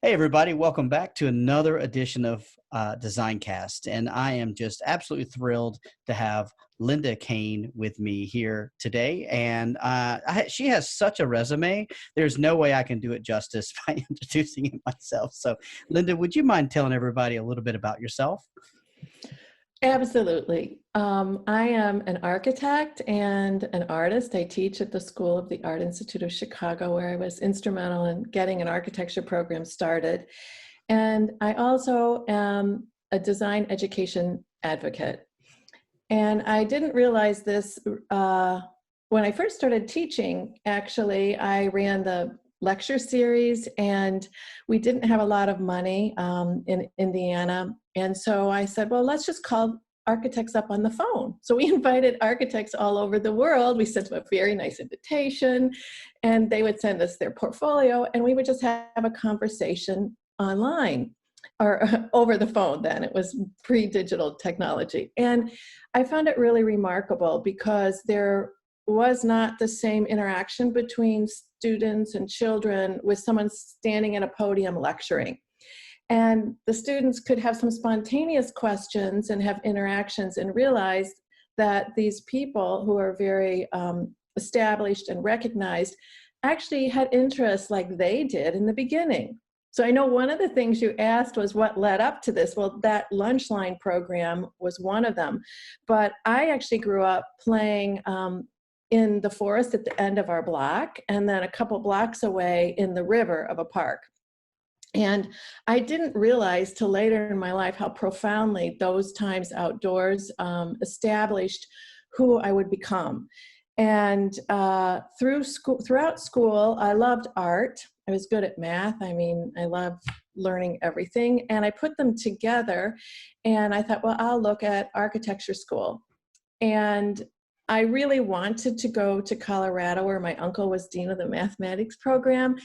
Hey everybody, welcome back to another edition of Designcast. And I am just absolutely thrilled to have Linda Keane with me here today. And she has such a resume. There's no way I can do it justice by introducing it myself. So Linda, would you mind telling everybody a little bit about yourself? Absolutely. I am an architect and an artist. I teach at the School of the Art Institute of Chicago, where I was instrumental in getting an architecture program started. And I also am a design education advocate. And I didn't realize this when I first started teaching. Actually, I ran the lecture series, and we didn't have a lot of money in Indiana. And so I said, well, let's just call architects up on the phone. So we invited architects all over the world. We sent them a very nice invitation, and they would send us their portfolio, and we would just have a conversation online or over the phone then. It was pre-digital technology. And I found it really remarkable because there was not the same interaction between students and children with someone standing at a podium lecturing. And the students could have some spontaneous questions and have interactions and realize that these people who are very established and recognized actually had interests like they did in the beginning. So I know one of the things you asked was what led up to this. Well, that lunch line program was one of them. But I actually grew up playing in the forest at the end of our block, and then a couple blocks away in the river of a park. And I didn't realize till later in my life how profoundly those times outdoors established who I would become. And throughout school, I loved art. I was good at math. I mean, I loved learning everything. And I put them together, and I thought, well, I'll look at architecture school. And I really wanted to go to Colorado, where my uncle was dean of the mathematics program,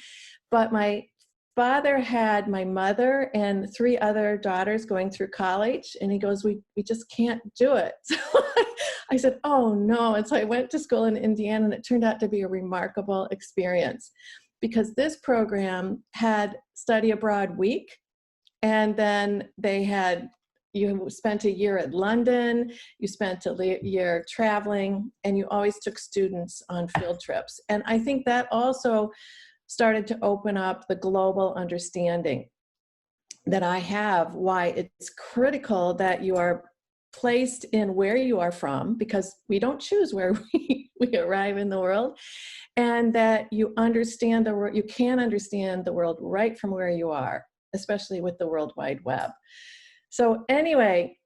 but my father had my mother and 3 other daughters going through college, and he goes, we just can't do it. So I said, oh no. And so I went to school in Indiana, and it turned out to be a remarkable experience because this program had study abroad week, and then they had, you spent a year at London, you spent a year traveling, and you always took students on field trips. And I think that also started to open up the global understanding that I have, why it's critical that you are placed in where you are from, because we don't choose where we arrive in the world, and that you understand the world, you can understand the world right from where you are, especially with the World Wide Web. So anyway,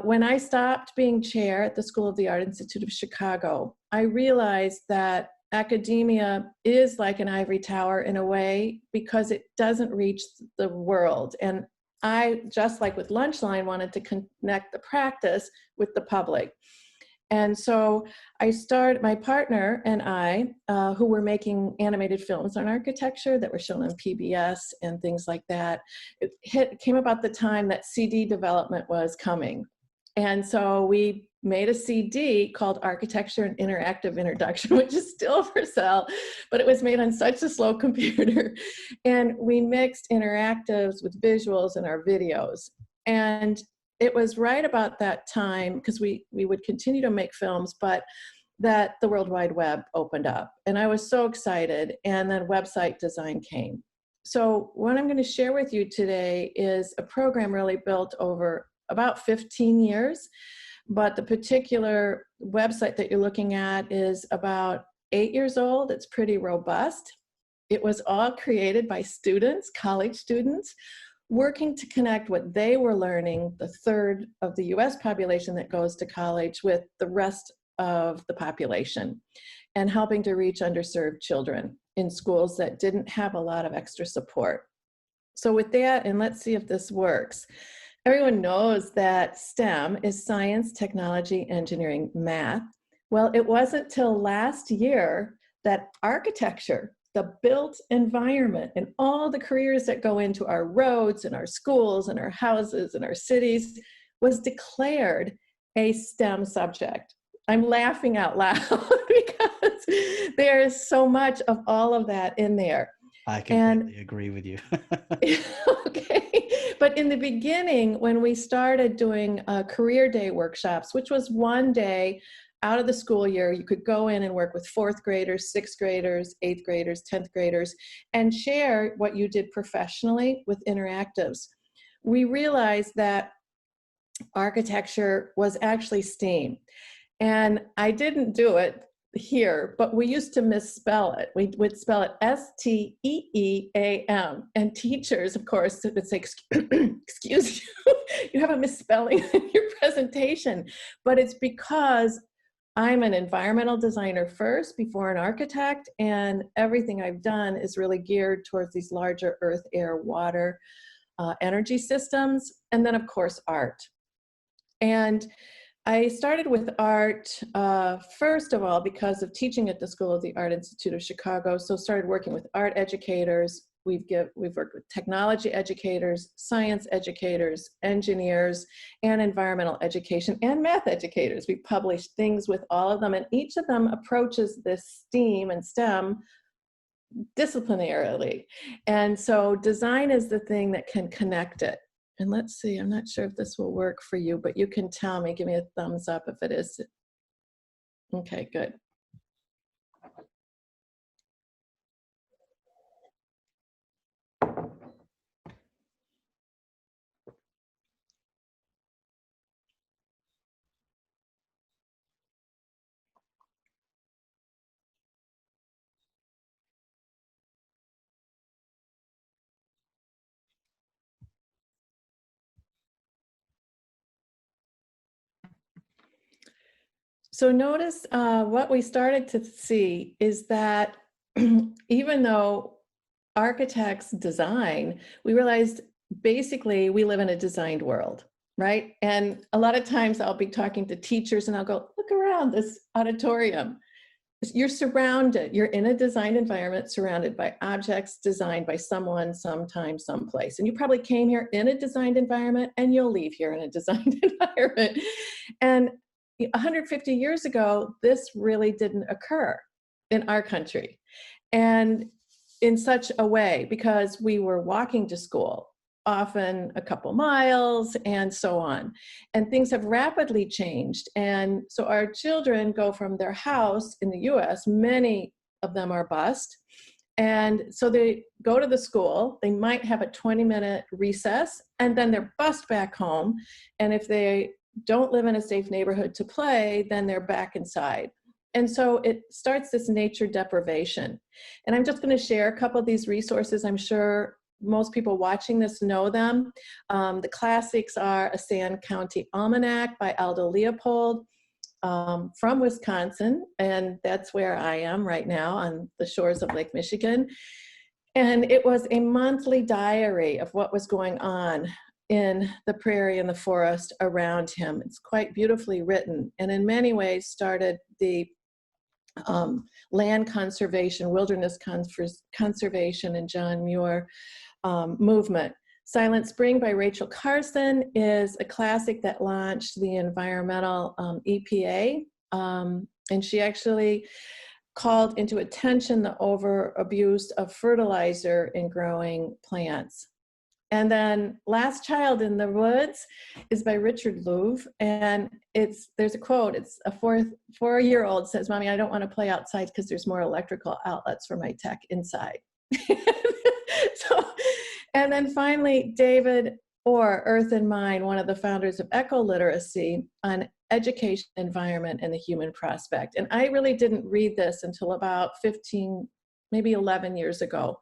when I stopped being chair at the School of the Art Institute of Chicago, I realized that academia is like an ivory tower in a way because it doesn't reach the world. And I, just like with Lunchline, wanted to connect the practice with the public. And so my partner and I, who were making animated films on architecture that were shown on PBS and things like that, it came about the time that CD development was coming. And so we made a CD called Architecture and Interactive Introduction, which is still for sale, but it was made on such a slow computer. And we mixed interactives with visuals in our videos. And it was right about that time, because we would continue to make films, but that the World Wide Web opened up. And I was so excited, and then website design came. So what I'm going to share with you today is a program really built over about 15 years, but the particular website that you're looking at is about 8 years old. It's pretty robust. It was all created by students, college students, working to connect what they were learning, the third of the US population that goes to college, with the rest of the population, and helping to reach underserved children in schools that didn't have a lot of extra support. So with that, and let's see if this works. Everyone knows that STEM is science, technology, engineering, math. Well, it wasn't till last year that architecture, the built environment, and all the careers that go into our roads and our schools and our houses and our cities was declared a STEM subject. I'm laughing out loud because there's so much of all of that in there. I And completely agree with you. okay, but in the beginning, when we started doing career day workshops, which was one day out of the school year, you could go in and work with fourth graders, sixth graders, eighth graders, 10th graders, and share what you did professionally with interactives. We realized that architecture was actually STEAM. And I didn't do it here, but we used to misspell it. We would spell it STEEAM. And teachers, of course, would say, excuse you, you have a misspelling in your presentation. But it's because I'm an environmental designer first before an architect, and everything I've done is really geared towards these larger earth, air, water, energy systems, and then of course art. And I started with art, first of all, because of teaching at the School of the Art Institute of Chicago. So started working with art educators. We've worked with technology educators, science educators, engineers, and environmental education, and math educators. We published things with all of them, and each of them approaches this STEAM and STEM disciplinarily. And so design is the thing that can connect it. And let's see, I'm not sure if this will work for you, but you can tell me, give me a thumbs up if it is. Okay, good. So notice what we started to see is that even though architects design, we realized basically we live in a designed world, right? And a lot of times I'll be talking to teachers and I'll go, look around this auditorium. You're surrounded, you're in a designed environment surrounded by objects designed by someone, sometime, someplace. And you probably came here in a designed environment and you'll leave here in a designed environment. And 150 years ago, this really didn't occur in our country. And in such a way, because we were walking to school, often a couple miles and so on. And things have rapidly changed. And so our children go from their house in the US, many of them are bused. And so they go to the school, they might have a 20-minute recess, and then they're bused back home. And if they don't live in a safe neighborhood to play, then they're back inside. And so it starts this nature deprivation. And I'm just going to share a couple of these resources. I'm sure most people watching this know them. The classics are A Sand County Almanac by Aldo Leopold from Wisconsin. And that's where I am right now on the shores of Lake Michigan. And it was a monthly diary of what was going on in the prairie and the forest around him. It's quite beautifully written, and in many ways started the land conservation, wilderness conservation, and John Muir movement. Silent Spring by Rachel Carson is a classic that launched the environmental EPA, and she actually called into attention the over-abuse of fertilizer in growing plants. And then Last Child in the Woods is by Richard Louv. And there's a quote, it's a four-year-old says, "Mommy, I don't want to play outside because there's more electrical outlets for my tech inside." And then finally, David Orr, Earth and Mind, one of the founders of eco-literacy, on education, environment, and the human prospect. And I really didn't read this until about 15, maybe 11 years ago.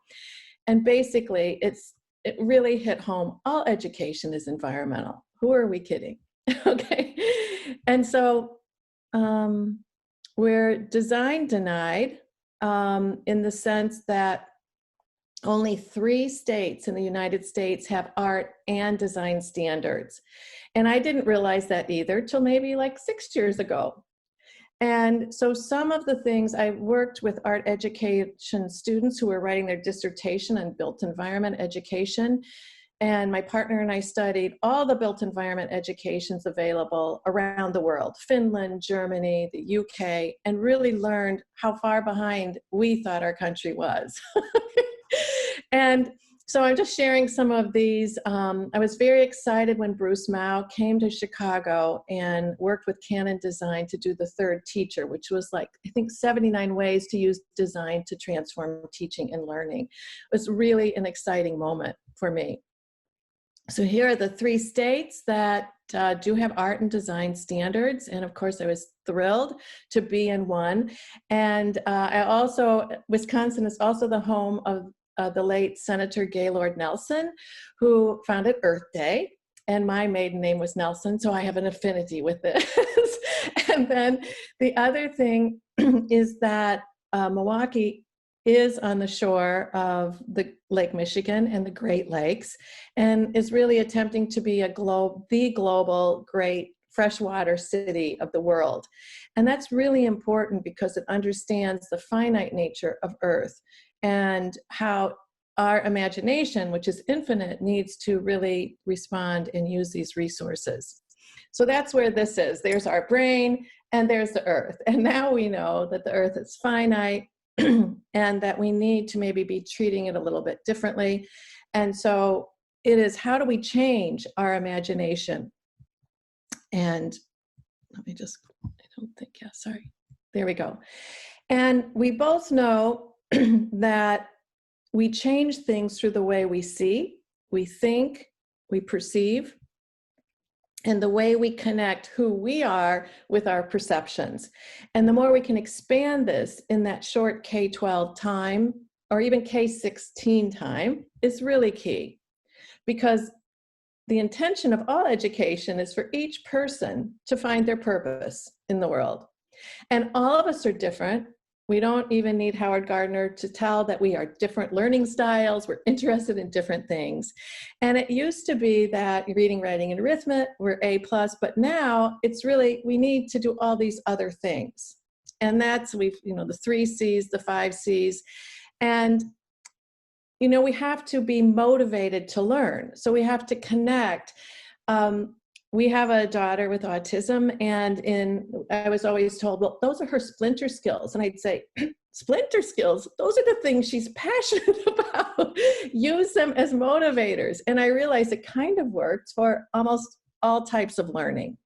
And basically, it really hit home. All education is environmental. Who are we kidding? Okay. And so we're design denied in the sense that only 3 states in the United States have art and design standards. And I didn't realize that either till maybe like 6 years ago. And so some of the things, I worked with art education students who were writing their dissertation on built environment education. And my partner and I studied all the built environment educations available around the world, Finland, Germany, the UK, and really learned how far behind we thought our country was. And so I'm just sharing some of these. I was very excited when Bruce Mao came to Chicago and worked with Canon Design to do the third teacher, which was like, I think 79 ways to use design to transform teaching and learning. It was really an exciting moment for me. So here are the 3 states that do have art and design standards. And of course, I was thrilled to be in one. And Wisconsin is also the home of the late Senator Gaylord Nelson, who founded Earth Day. And my maiden name was Nelson, so I have an affinity with this. And then the other thing is that Milwaukee is on the shore of the Lake Michigan and the Great Lakes, and is really attempting to be the global great freshwater city of the world. And that's really important because it understands the finite nature of Earth and how our imagination, which is infinite, needs to really respond and use these resources. So that's where this is. There's our brain and there's the Earth. And now we know that the Earth is finite and that we need to maybe be treating it a little bit differently. And so it is, how do we change our imagination? And let me just, sorry. There we go. And we both know that we change things through the way we see, we think, we perceive, and the way we connect who we are with our perceptions. And the more we can expand this in that short K-12 time, or even K-16 time, is really key. Because the intention of all education is for each person to find their purpose in the world. And all of us are different. We don't even need Howard Gardner to tell that we are different learning styles. We're interested in different things. And it used to be that reading, writing, and arithmetic were A+, but now it's really, we need to do all these other things. And that's, the 3 C's, the 5 C's. And, we have to be motivated to learn. So we have to connect. We have a daughter with autism, and I was always told, well, those are her splinter skills. And I'd say, splinter skills, those are the things she's passionate about. Use them as motivators. And I realized it kind of works for almost all types of learning.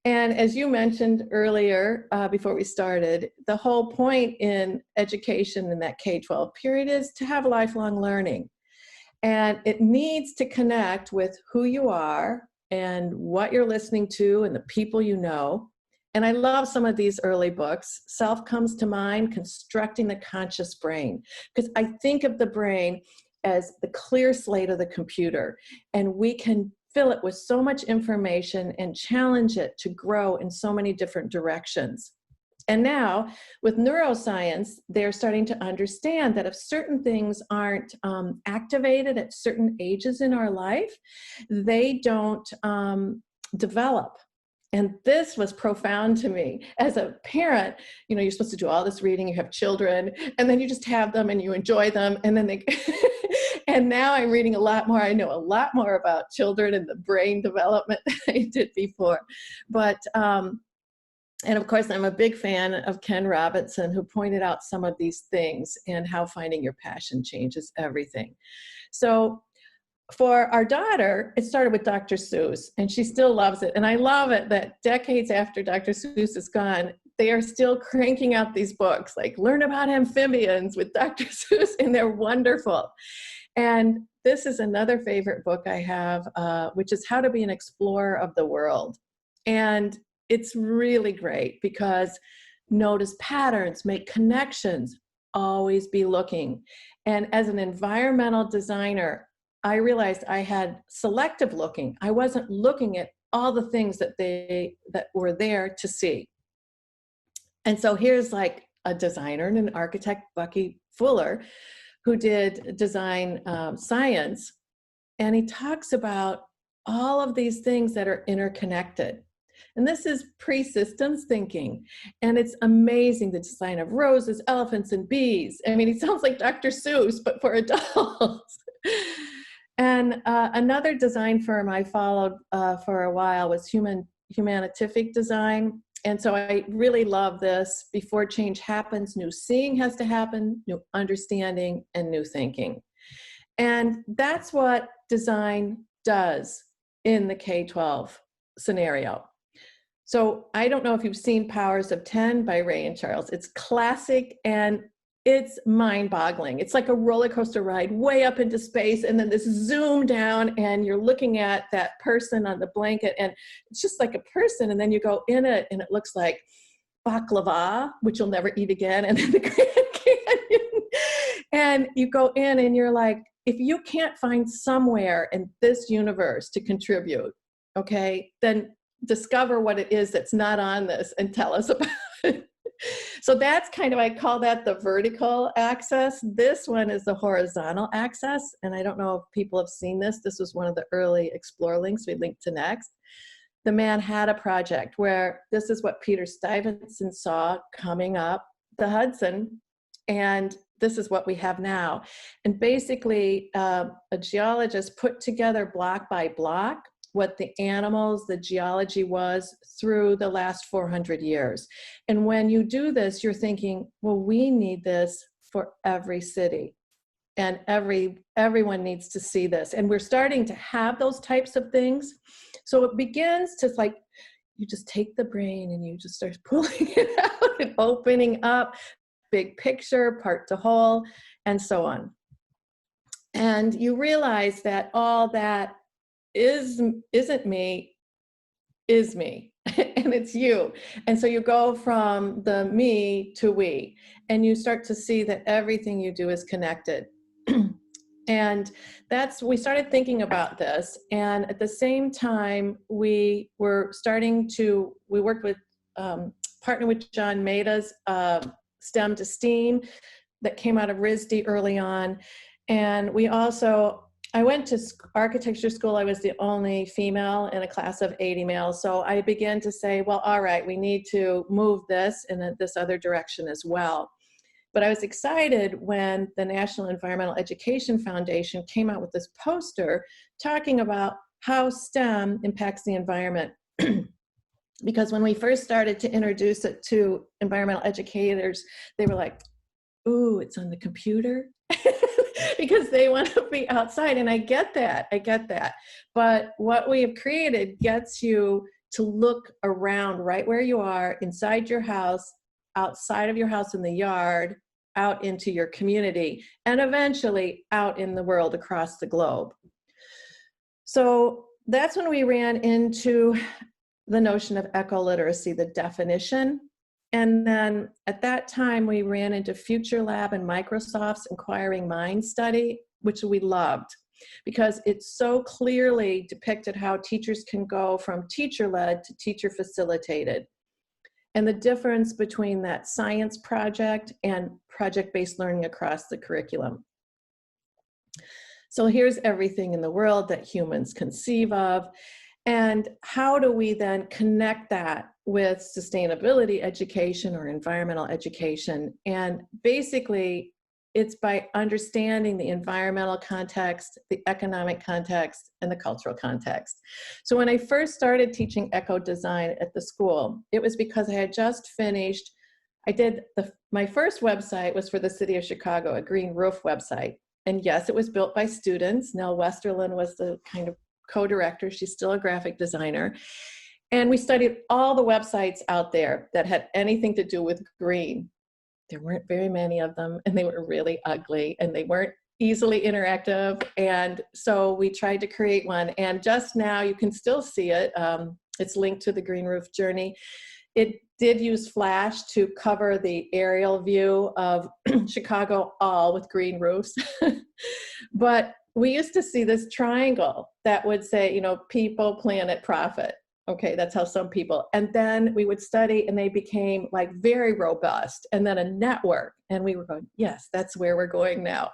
And as you mentioned earlier, before we started, the whole point in education in that K-12 period is to have lifelong learning. And it needs to connect with who you are and what you're listening to and the people you know. And I love some of these early books. Self comes to mind, Constructing the Conscious Brain, because I think of the brain as the clear slate of the computer, and we can fill it with so much information and challenge it to grow in so many different directions. And now with neuroscience, they're starting to understand that if certain things aren't activated at certain ages in our life, they don't develop. And this was profound to me. As a parent, you're supposed to do all this reading, you have children, and then you just have them and you enjoy them, and then they... And now I'm reading a lot more. I know a lot more about children and the brain development than I did before. But, and of course, I'm a big fan of Ken Robinson, who pointed out some of these things and how finding your passion changes everything. So for our daughter, it started with Dr. Seuss, and she still loves it. And I love it that decades after Dr. Seuss is gone, they are still cranking out these books, like Learn About Amphibians with Dr. Seuss, and they're wonderful. And this is another favorite book I have, which is How to Be an Explorer of the World. And it's really great because notice patterns, make connections, always be looking. And as an environmental designer, I realized I had selective looking. I wasn't looking at all the things that were there to see. And so here's like a designer and an architect, Bucky Fuller, who did design science. And he talks about all of these things that are interconnected. And this is pre-systems thinking. And it's amazing, the design of roses, elephants, and bees. I mean, he sounds like Dr. Seuss, but for adults. And another design firm I followed for a while was Humanific Design. And so I really love this. Before change happens, new seeing has to happen, new understanding, and new thinking. And that's what design does in the K-12 scenario. So I don't know if you've seen Powers of 10 by Ray and Charles. It's classic and it's mind-boggling. It's like a roller coaster ride way up into space, and then this zoom down, and you're looking at that person on the blanket, and it's just like a person, and then you go in it, and it looks like baklava, which you'll never eat again, and then the Grand Canyon. And you go in, and you're like, if you can't find somewhere in this universe to contribute, okay, then discover what it is that's not on this and tell us about it. So that's kind of, I call that the vertical axis. This one is the horizontal axis. And I don't know if people have seen this. This was one of the early Explore links we linked to next. The Manhattan Project, where this is what Peter Stuyvesant saw coming up the Hudson. And this is what we have now. And basically, a geologist put together block by block what the animals, the geology was through the last 400 years. And when you do this, you're thinking, well, we need this for every city. And everyone needs to see this. And we're starting to have those types of things. So it begins to, like, you just take the brain and you just start pulling it out and opening up, big picture, part to whole, and so on. And you realize that all that isn't me, is me, and it's you. And so you go from the me to we, and you start to see that everything you do is connected. And we started thinking about this. And at the same time, we worked with, partner with John Maida's STEM to STEAM that came out of RISD early on. And I went to architecture school. I was the only female in a class of 80 males. So I began to say, well, all right, we need to move this in this other direction as well. But I was excited when the National Environmental Education Foundation came out with this poster talking about how STEM impacts the environment. Because when we first started to introduce it to environmental educators, they were like, ooh, it's on the computer. Because they want to be outside. And I get that. But what we have created gets you to look around right where you are, inside your house, outside of your house in the yard, out into your community, and eventually out in the world across the globe. So that's when we ran into the notion of eco-literacy, the definition. And then at that time, we ran into Future Lab and Microsoft's Inquiring Minds study, which we loved because it so clearly depicted how teachers can go from teacher-led to teacher-facilitated. And the difference between that science project and project-based learning across the curriculum. So here's everything in the world that humans conceive of. And how do we then connect that with sustainability education or environmental education? And basically, it's by understanding the environmental context, the economic context, and the cultural context. So when I first started teaching eco design at the school, it was because I had just finished, my first website was for the city of Chicago, a green roof website. And yes, it was built by students. Nell Westerlund was the kind of co-director. She's still a graphic designer. And we studied all the websites out there that had anything to do with green. There weren't very many of them, and they were really ugly, and they weren't easily interactive. And so we tried to create one. And just now, you can still see it. It's linked to the Green Roof Journey. It did use Flash to cover the aerial view of Chicago all with green roofs. But we used to see this triangle that would say, you know, people, planet, profit. Okay, that's how some people, and then we would study and they became like very robust, and then a network. And we were going, yes, that's where we're going now.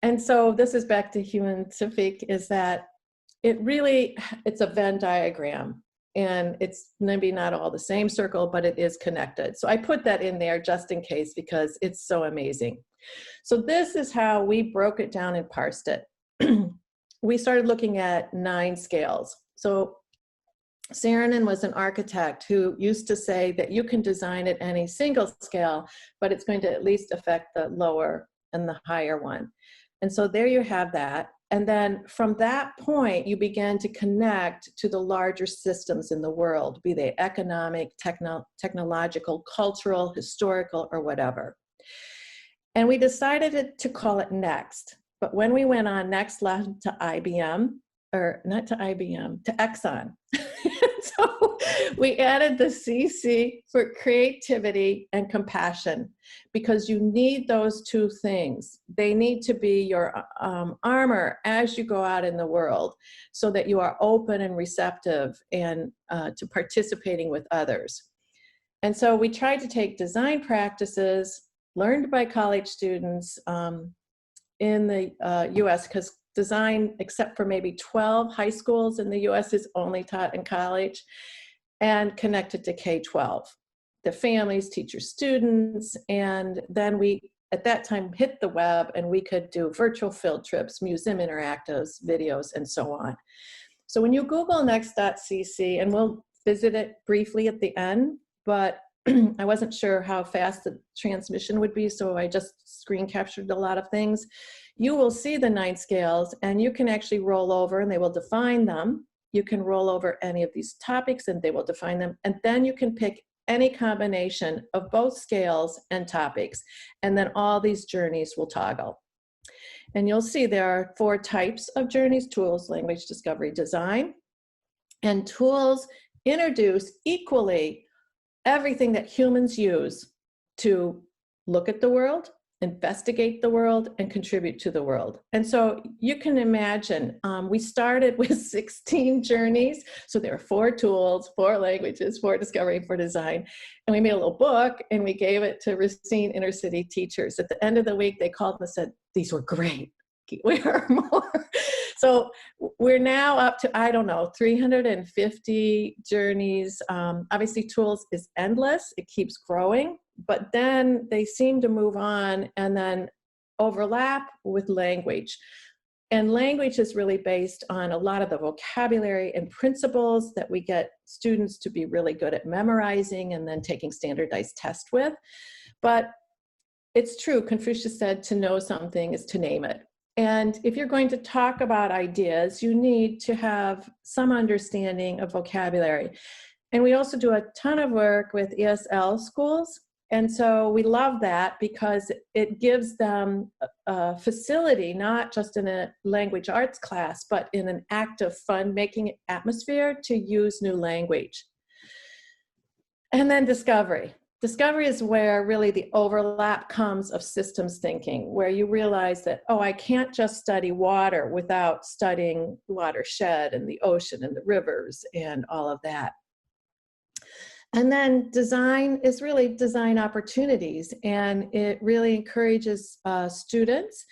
And so this is back to human-cific, is that it's a Venn diagram. And it's maybe not all the same circle, but it is connected. So I put that in there just in case, because it's so amazing. So this is how we broke it down and parsed it. We started looking at 9 scales. So Saarinen was an architect who used to say that you can design at any single scale, but it's going to at least affect the lower and the higher one. And so there you have that. And then from that point, you begin to connect to the larger systems in the world, be they economic, technological, cultural, historical, or whatever. And we decided to call it Next. But when we went on, Next led to IBM, or not to IBM, to Exxon. So we added the CC for creativity and compassion, because you need those two things. They need to be your armor as you go out in the world, so that you are open and receptive and to participating with others. And so we tried to take design practices learned by college students in the US, because design, except for maybe 12 high schools in the US, is only taught in college, and connected to K-12. The families, teachers, students, and then we, at that time, hit the web, and we could do virtual field trips, museum interactives, videos, and so on. So when you Google Next.cc, and we'll visit it briefly at the end, but I wasn't sure how fast the transmission would be, so I just screen captured a lot of things. You will see the 9 scales, and you can actually roll over, and they will define them. You can roll over any of these topics, and they will define them. And then you can pick any combination of both scales and topics, and then all these journeys will toggle. And you'll see there are 4 types of journeys: tools, language, discovery, design. And tools introduce equally everything that humans use to look at the world, investigate the world, and contribute to the world. And so you can imagine, we started with 16 journeys. So there are 4 tools, 4 languages, 4 discovery, 4 design. And we made a little book, and we gave it to Racine inner city teachers. At the end of the week, they called and said, "These were great. Where are more?" So we're now up to, I don't know, 350 journeys. Obviously, tools is endless. It keeps growing. But then they seem to move on and then overlap with language. And language is really based on a lot of the vocabulary and principles that we get students to be really good at memorizing and then taking standardized tests with. But it's true, Confucius said, to know something is to name it. And if you're going to talk about ideas, you need to have some understanding of vocabulary. And we also do a ton of work with ESL schools. And so we love that, because it gives them a facility, not just in a language arts class, but in an active, fun making atmosphere to use new language. And then discovery. Discovery is where really the overlap comes of systems thinking, where you realize that, oh, I can't just study water without studying watershed and the ocean and the rivers and all of that. And then design is really design opportunities, and it really encourages students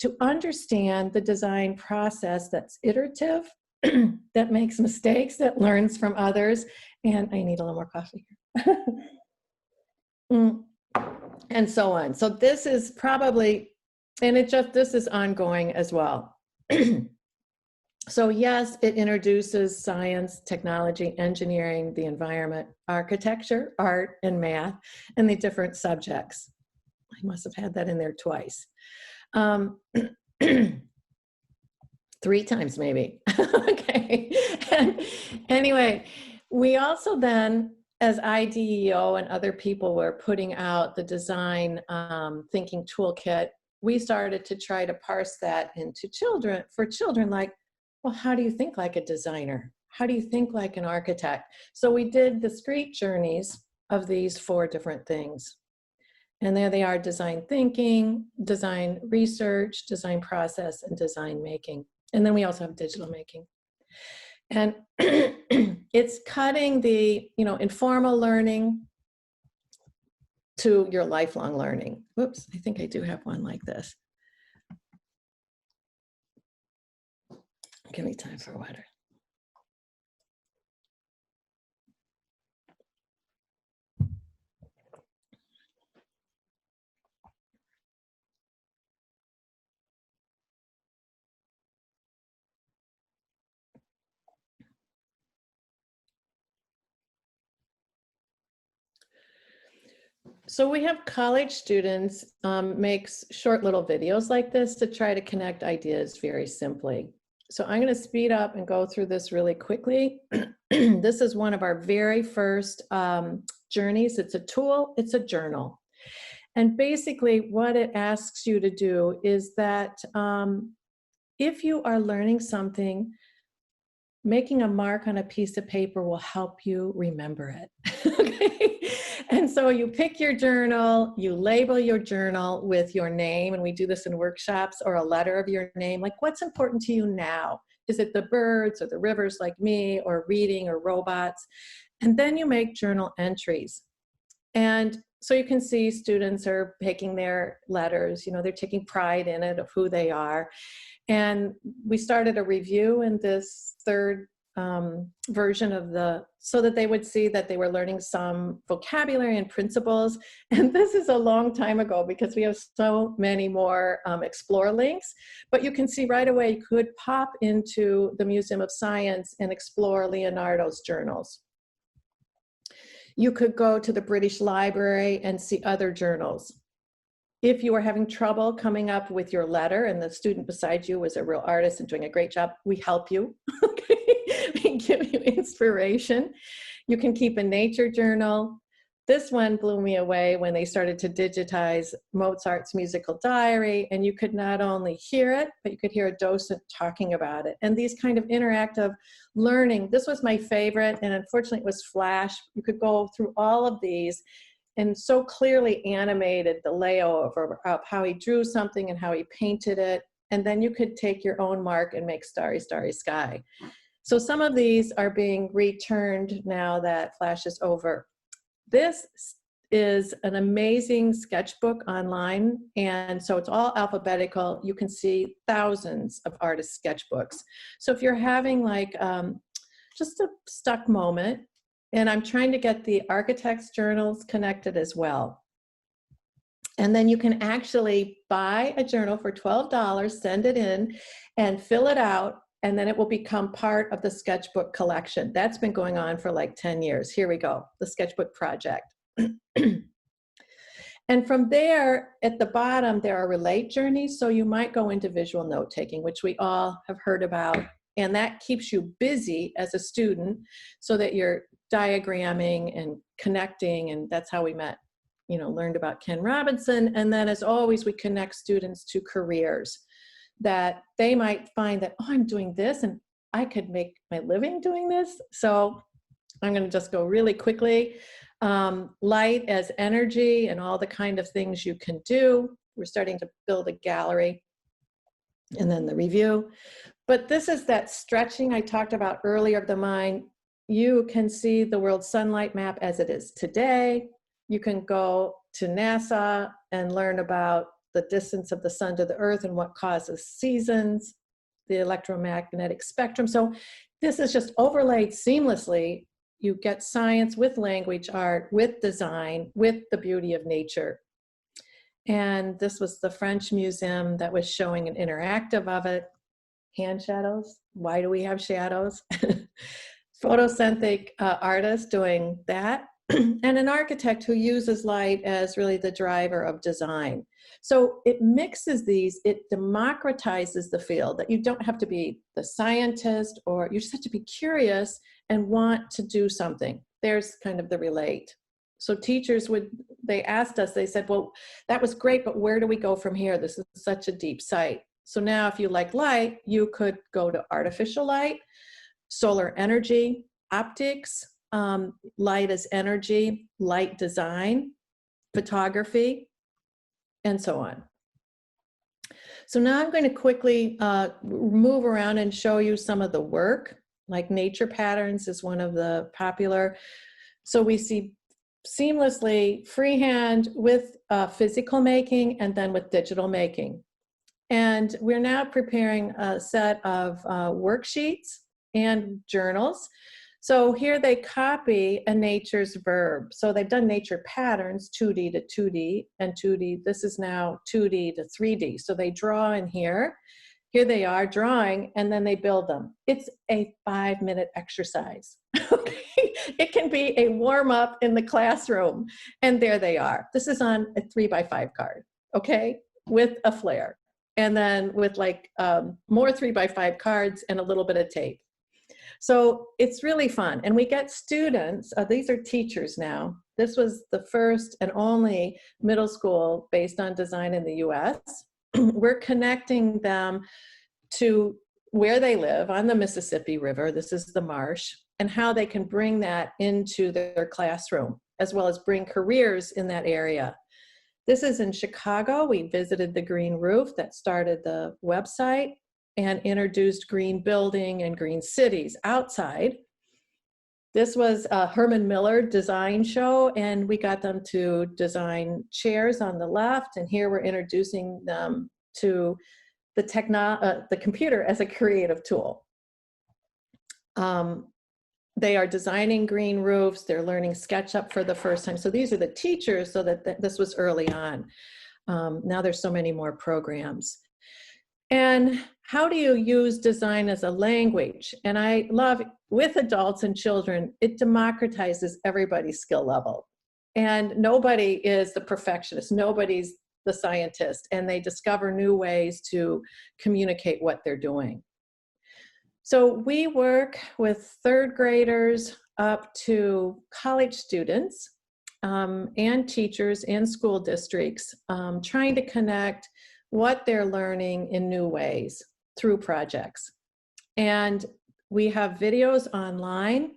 to understand the design process that's iterative, that makes mistakes, that learns from others. And I need a little more coffee here. And so on. So this is probably, and this is ongoing as well. So yes, it introduces science, technology, engineering, the environment, architecture, art, and math, and the different subjects. I must have had that in there twice. 3 times maybe. Okay. And anyway, we also then, as IDEO and other people were putting out the design thinking toolkit, we started to try to parse that into children, for children, like, well, how do you think like a designer? How do you think like an architect? So we did discrete journeys of these 4 different things. And there they are: design thinking, design research, design process, and design making. And then we also have digital making. And it's cutting the, informal learning to your lifelong learning. Whoops, I think I do have one like this. Give me time for water. So we have college students makes short little videos like this to try to connect ideas very simply. So I'm going to speed up and go through this really quickly. This is one of our very first journeys. It's a tool, it's a journal. And basically what it asks you to do is that if you are learning something, making a mark on a piece of paper will help you remember it. Okay. And so you pick your journal, you label your journal with your name, and we do this in workshops, or a letter of your name, like what's important to you now? Is it the birds or the rivers like me, or reading or robots? And then you make journal entries. And so you can see students are picking their letters, you know, they're taking pride in it of who they are. And we started a review in this third version of so that they would see that they were learning some vocabulary and principles. And this is a long time ago because we have so many more explore links, but you can see right away you could pop into the Museum of Science and explore Leonardo's journals. You could go to the British Library and see other journals. If you are having trouble coming up with your letter and the student beside you was a real artist and doing a great job, we help you. We give you inspiration. You can keep a nature journal. This one blew me away when they started to digitize Mozart's musical diary, and you could not only hear it, but you could hear a docent talking about it. And these kind of interactive learning, this was my favorite, and unfortunately it was Flash. You could go through all of these and so clearly animated the layout of how he drew something and how he painted it. And then you could take your own mark and make starry, starry sky. So some of these are being returned now that Flash is over. This is an amazing sketchbook online. And so it's all alphabetical. You can see thousands of artist sketchbooks. So if you're having like just a stuck moment, and I'm trying to get the architects' journals connected as well. And then you can actually buy a journal for $12, send it in, and fill it out, and then it will become part of the sketchbook collection. That's been going on for like 10 years. Here we go, the sketchbook project. And from there, at the bottom, there are relate journeys. So you might go into visual note-taking, which we all have heard about. And that keeps you busy as a student so that you're diagramming and connecting. And that's how we met, you know, learned about Ken Robinson. And then as always, we connect students to careers that they might find that, oh, I'm doing this and I could make my living doing this. So I'm going to just go really quickly. Light as energy and all the kind of things you can do. We're starting to build a gallery. And then the review. But this is that stretching I talked about earlier of the mind. You can see the world sunlight map as it is today. You can go to NASA and learn about the distance of the sun to the earth and what causes seasons, the electromagnetic spectrum. So this is just overlaid seamlessly. You get science with language, art, with design, with the beauty of nature. And this was the French museum that was showing an interactive of it. Hand shadows. Why do we have shadows? Photosynthetic artist doing that. And an architect who uses light as really the driver of design. So it mixes these, it democratizes the field, that you don't have to be the scientist, or you just have to be curious and want to do something. There's kind of the relate. So teachers they asked us, they said, well, that was great, but where do we go from here? This is such a deep site. So now if you like light, you could go to artificial light, solar energy, optics, light as energy, light design, photography, and so on. So now I'm going to quickly move around and show you some of the work, like nature patterns is one of the popular. So we see seamlessly freehand with physical making and then with digital making. And we're now preparing a set of worksheets and journals. So here they copy a nature's verb. So they've done nature patterns, 2D to 2D, and 2D, this is now 2D to 3D. So they draw in here, here they are drawing, and then they build them. It's a 5-minute exercise. It can be a warm-up in the classroom, and there they are. This is on a 3x5 card, okay, with a flare, and then with like more 3x5 cards and a little bit of tape. So it's really fun. And we get students, these are teachers now. This was the first and only middle school based on design in the US. We're connecting them to where they live on the Mississippi River. This is the marsh, and how they can bring that into their classroom, as well as bring careers in that area. This is in Chicago. We visited the green roof that started the website and introduced green building and green cities outside. This was a Herman Miller design show, and we got them to design chairs on the left, and here we're introducing them to the computer as a creative tool. They are designing green roofs. They're learning SketchUp for the first time. So these are the teachers, so that this was early on. Now there's so many more programs. And how do you use design as a language? And I love, with adults and children, it democratizes everybody's skill level. And nobody is the perfectionist. Nobody's the scientist. And they discover new ways to communicate what they're doing. So we work with third graders up to college students and teachers and school districts, trying to connect what they're learning in new ways through projects. And we have videos online.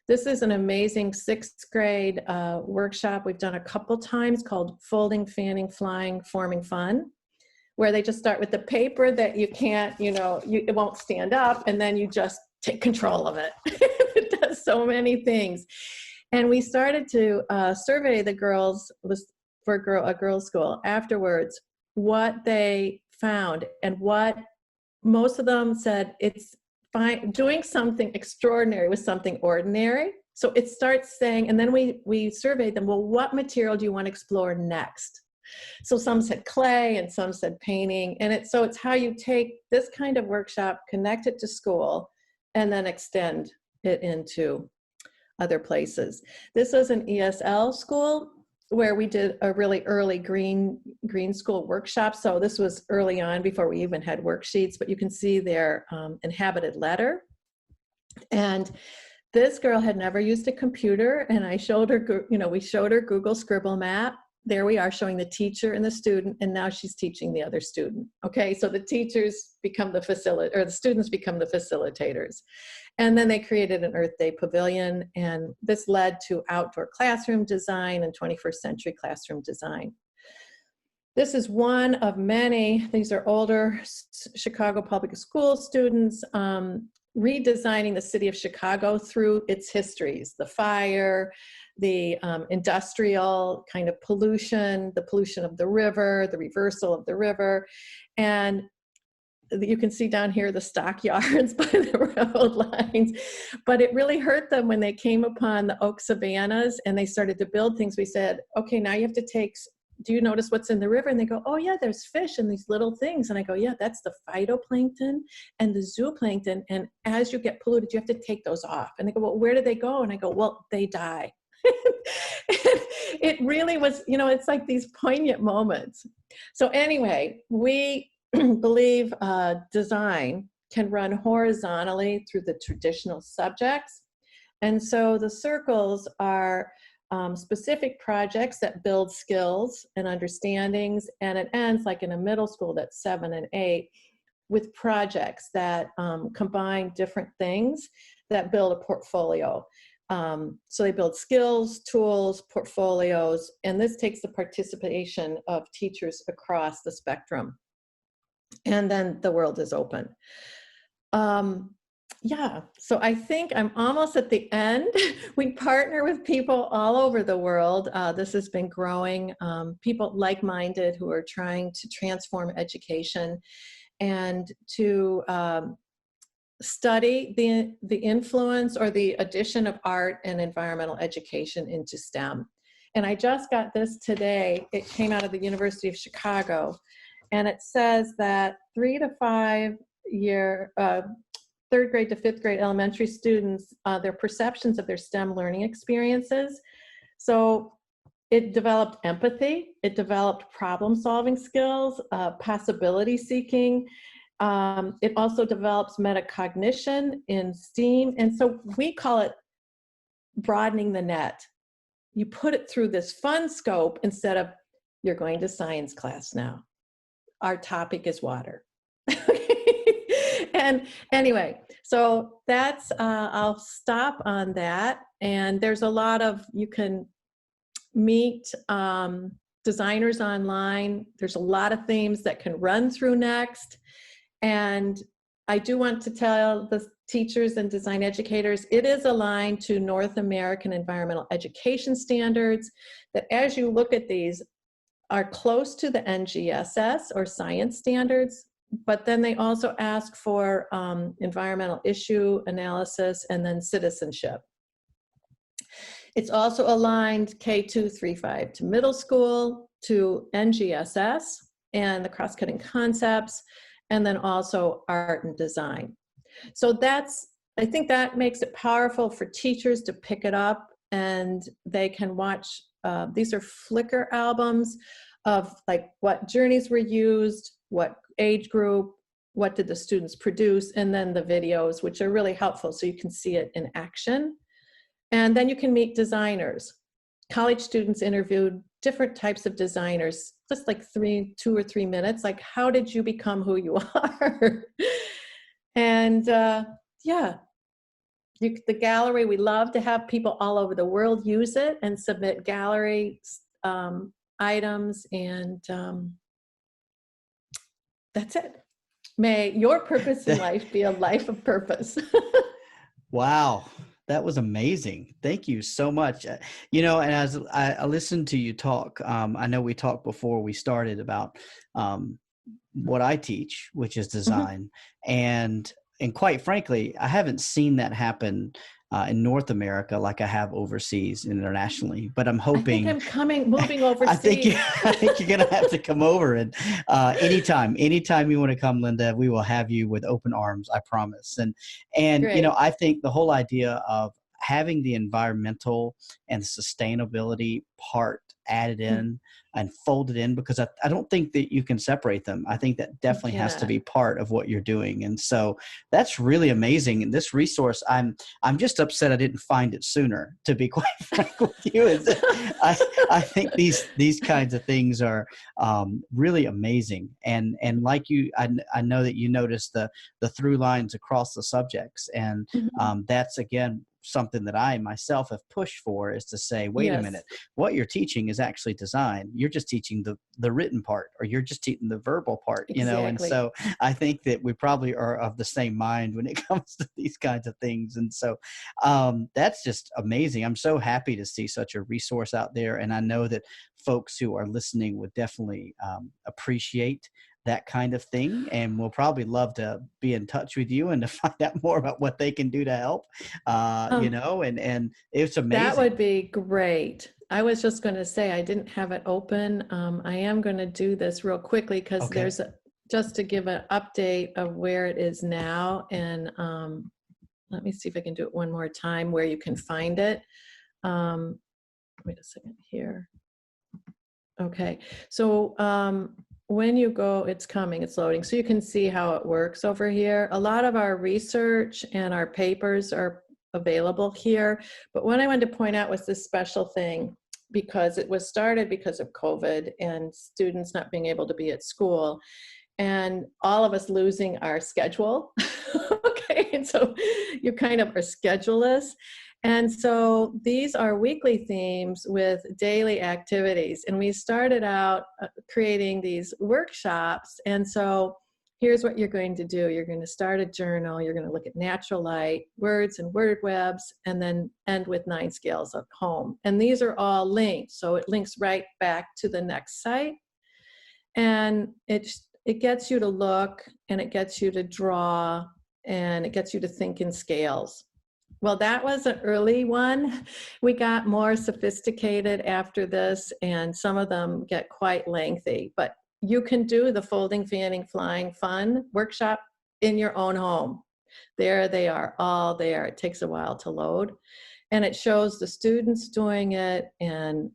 This is an amazing 6th grade workshop we've done a couple times called Folding, Fanning, Flying, Forming Fun, where they just start with the paper that you can't, it won't stand up, and then you just take control of it. It does so many things. And we started to survey the girls, for a girls' school afterwards, what they found, and what most of them said, it's fine, doing something extraordinary with something ordinary. So it starts saying, and then we surveyed them, well, what material do you want to explore next? So some said clay and some said painting. And it's how you take this kind of workshop, connect it to school, and then extend it into other places. This was an ESL school where we did a really early green school workshop. So this was early on, before we even had worksheets, but you can see their inhabited letter. And this girl had never used a computer, and I showed her, we showed her Google Scribble Map. There we are, showing the teacher and the student, and now she's teaching the other student. Okay, so the teachers become the the students become the facilitators. And then they created an Earth Day pavilion, and this led to outdoor classroom design and 21st century classroom design. This is one of many. These are older Chicago public school students redesigning the city of Chicago through its histories, the fire, the industrial kind of pollution, the pollution of the river, the reversal of the river. And you can see down here the stockyards by the road lines. But it really hurt them when they came upon the oak savannas and they started to build things. We said, okay, now you have to take, do you notice what's in the river? And they go, oh yeah, there's fish and these little things. And I go, yeah, that's the phytoplankton and the zooplankton. And as you get polluted, you have to take those off. And they go, well, where do they go? And I go, well, they die. It really was, it's like these poignant moments. So anyway, we believe design can run horizontally through the traditional subjects. And so the circles are specific projects that build skills and understandings, and it ends like in a middle school that's 7 and 8 with projects that combine different things that build a portfolio. So they build skills, tools, portfolios, and this takes the participation of teachers across the spectrum. And then the world is open. Yeah, so I think I'm almost at the end. We partner with people all over the world. This has been growing. People like-minded who are trying to transform education and to study the influence or the addition of art and environmental education into STEM. And I just got this today. It came out of the University of Chicago. And it says that 3 to 5 year, third grade to fifth grade elementary students, their perceptions of their STEM learning experiences. So it developed empathy, it developed problem-solving skills, possibility seeking. It also develops metacognition in STEAM. And so we call it broadening the net. You put it through this fun scope instead of, you're going to science class now. Our topic is water. And anyway, so that's, I'll stop on that. And there's a lot of, you can meet designers online. There's a lot of themes that can run through Next. And I do want to tell the teachers and design educators, it is aligned to North American environmental education standards that, as you look at these, are close to the NGSS or science standards, but then they also ask for environmental issue analysis and then citizenship. It's also aligned K2, 3, 5 to middle school, to NGSS and the cross-cutting concepts, and then also art and design. So that's, I think that makes it powerful for teachers to pick it up, and they can watch, these are Flickr albums of like what journeys were used, what age group, what did the students produce, and then the videos, which are really helpful so you can see it in action. And then you can meet designers. College students interviewed different types of designers, just like 2 or 3 minutes, like how did you become who you are? And yeah, the gallery, we love to have people all over the world use it and submit gallery items, and that's it. May your purpose in life be a life of purpose. Wow. That was amazing. Thank you so much. You know, and as I listened to you talk, I know we talked before we started about what I teach, which is design. And quite frankly, I haven't seen that happen in North America like I have overseas internationally, but I'm hoping. I think I'm moving overseas. I think you're going to have to come over, and anytime you want to come, Linda, we will have you with open arms, I promise. And Great. you know, I think the whole idea of having the environmental and sustainability part added in and folded in, because I don't think that you can separate them. I think that definitely has to be part of what you're doing. And so that's really amazing. And this resource, I'm just upset I didn't find it sooner, to be quite frank with you. I think these kinds of things are really amazing. And like you, I know that you noticed the through lines across the subjects. And that's, again, something that I myself have pushed for, is to say, wait a minute, what you're teaching is actually design. You're just teaching the written part, or you're just teaching the verbal part, you know? And so I think that we probably are of the same mind when it comes to these kinds of things. And so that's just amazing. I'm so happy to see such a resource out there. And I know that folks who are listening would definitely appreciate that kind of thing, and we'll probably love to be in touch with you and to find out more about what they can do to help, you know, and it's amazing. That would be great. I was just going to say, I didn't have it open. I am going to do this real quickly, because there's just to give an update of where it is now. And let me see if I can do it one more time where you can find it. Wait a second here. Okay. So when you go, it's coming, it's loading. So you can see how it works over here. A lot of our research and our papers are available here. But what I wanted to point out was this special thing, because it was started because of COVID and students not being able to be at school, and all of us losing our schedule. Okay, and so you kind of are scheduleless. And so these are weekly themes with daily activities. And we started out creating these workshops. And so here's what you're going to do. You're going to start a journal. You're going to look at natural light, words and word webs, and then end with 9 scales of home. And these are all linked. So it links right back to the next site. And it gets you to look, and it gets you to draw, and it gets you to think in scales. Well, that was an early one. We got more sophisticated after this, and some of them get quite lengthy, but you can do the folding, fanning, flying fun workshop in your own home. There they are, all there. It takes a while to load. And it shows the students doing it. And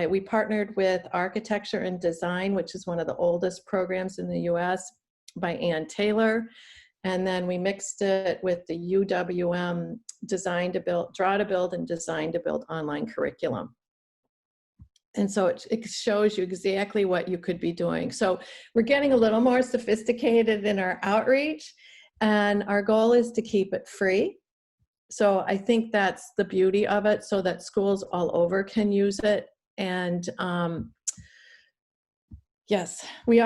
we partnered with Architecture and Design, which is one of the oldest programs in the US, by Ann Taylor. And then we mixed it with the UWM Design to Build, Draw to Build, and Design to Build online curriculum. And so it shows you exactly what you could be doing. So we're getting a little more sophisticated in our outreach, and our goal is to keep it free. So I think that's the beauty of it, so that schools all over can use it. And yes, we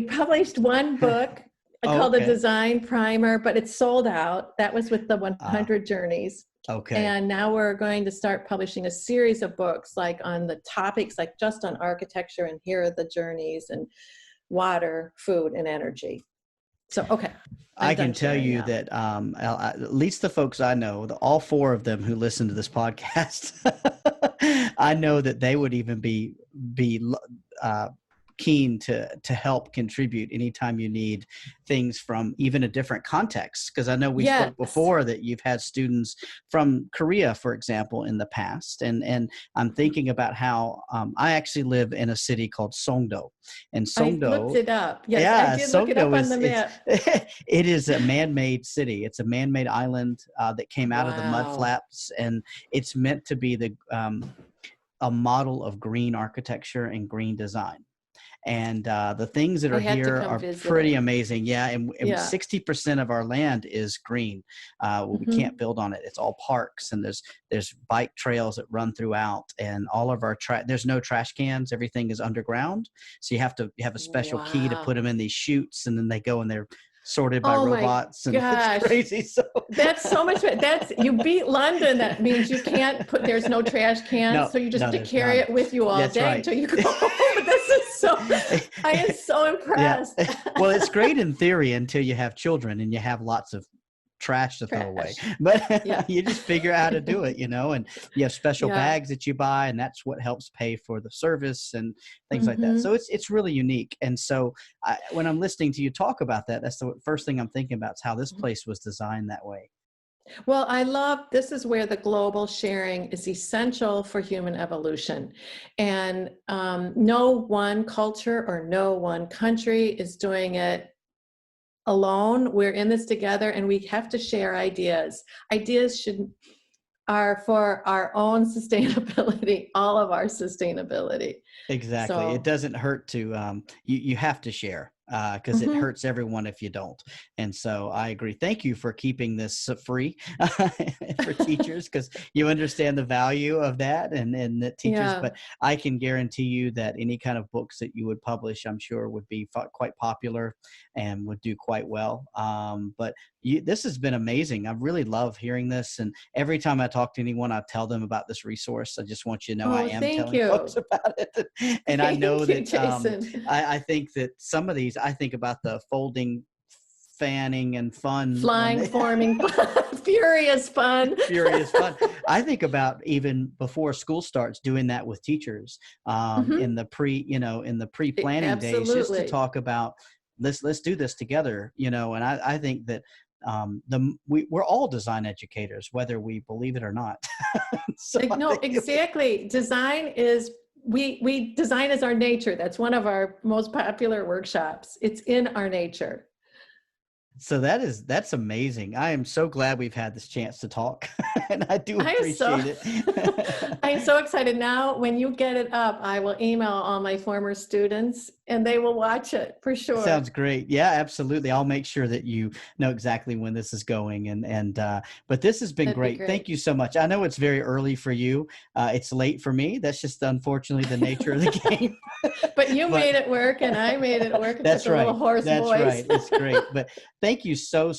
published one book called The Design Primer, but it's sold out. That was with the 100 Journeys. Okay. And now we're going to start publishing a series of books, like on the topics, like just on architecture, and here are the journeys, and water, food, and energy. So, okay. I can tell you that at least the folks I know, all 4 of them who listen to this podcast, I know that they would even be keen to help contribute anytime you need things from even a different context. Because I know we spoke before that you've had students from Korea, for example, in the past. And I'm thinking about how I actually live in a city called Songdo. And Songdo, I looked it up. Yes, I did look it up on the map. It is a man-made city. It's a man-made island that came out of the mud flaps, and it's meant to be a model of green architecture and green design. And the things that are here are pretty amazing. Yeah. And 60% of our land is green. We can't build on it. It's all parks, and there's bike trails that run throughout, and all of our there's no trash cans. Everything is underground. So you have a special key to put them in these chutes, and then they go and they're sorted by robots. And it's crazy. So that's so much. You beat London. That means you can't there's no trash cans. So you just have to carry it with you all day until you go home. This is I am so impressed. Yeah. Well, it's great in theory until you have children and you have lots of trash to throw away, but you just figure out how to do it, and you have special bags that you buy, and that's what helps pay for the service and things like that. So it's really unique. And so when I'm listening to you talk about that, that's the first thing I'm thinking about, is how this place was designed that way. Well, this is where the global sharing is essential for human evolution. And no one culture or no one country is doing it alone. We're in this together, and we have to share ideas. Ideas are for our own sustainability, all of our sustainability. Exactly. So, it doesn't hurt to, you have to share. Because it hurts everyone if you don't. And so I agree. Thank you for keeping this free for teachers, because you understand the value of that and the teachers. But I can guarantee you that any kind of books that you would publish, I'm sure would be quite popular and would do quite well. But this has been amazing. I really love hearing this. And every time I talk to anyone, I tell them about this resource. I just want you to know I am telling folks about it. And I know that I think that some of these, I think about the folding, fanning, and fun. Flying, forming, furious fun. Furious fun. I think about even before school starts doing that with teachers in the pre-planning days, just to talk about, let's do this together, and I think that we're all design educators, whether we believe it or not. So no, exactly. Design is, we design as our nature. That's one of our most popular workshops. It's in our nature. So that's amazing. I am so glad we've had this chance to talk, and I do appreciate it. I'm so excited. Now, when you get it up, I will email all my former students, and they will watch it for sure. Sounds great. Yeah, absolutely. I'll make sure that you know exactly when this is going. But this has been great. Thank you so much. I know it's very early for you. It's late for me. That's just unfortunately the nature of the game. But you made it work, and I made it work. That's right. A little hoarse That's voice. right. It's great. But thank you so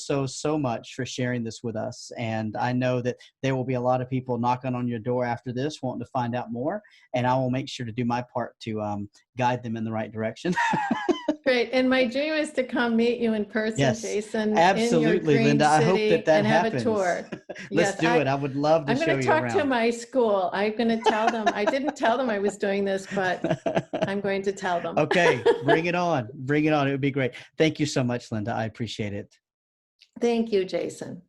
much for sharing this with us. And I know that there will be a lot of people knocking on your door after this, wanting to find out more. And I will make sure to do my part to guide them in the right direction. great. And my dream is to come meet you in person, Yes, Jason, in your absolutely, green Linda. I hope that city that and have a happens. tour. Let's Yes, do it. I would love to I'm going show to you talk to around. my school. I'm going to tell them. I didn't tell them I was doing this, but I'm going to tell them. Okay, bring it on. Bring it on. It would be great. Thank you so much, Linda. I appreciate it. Thank you, Jason.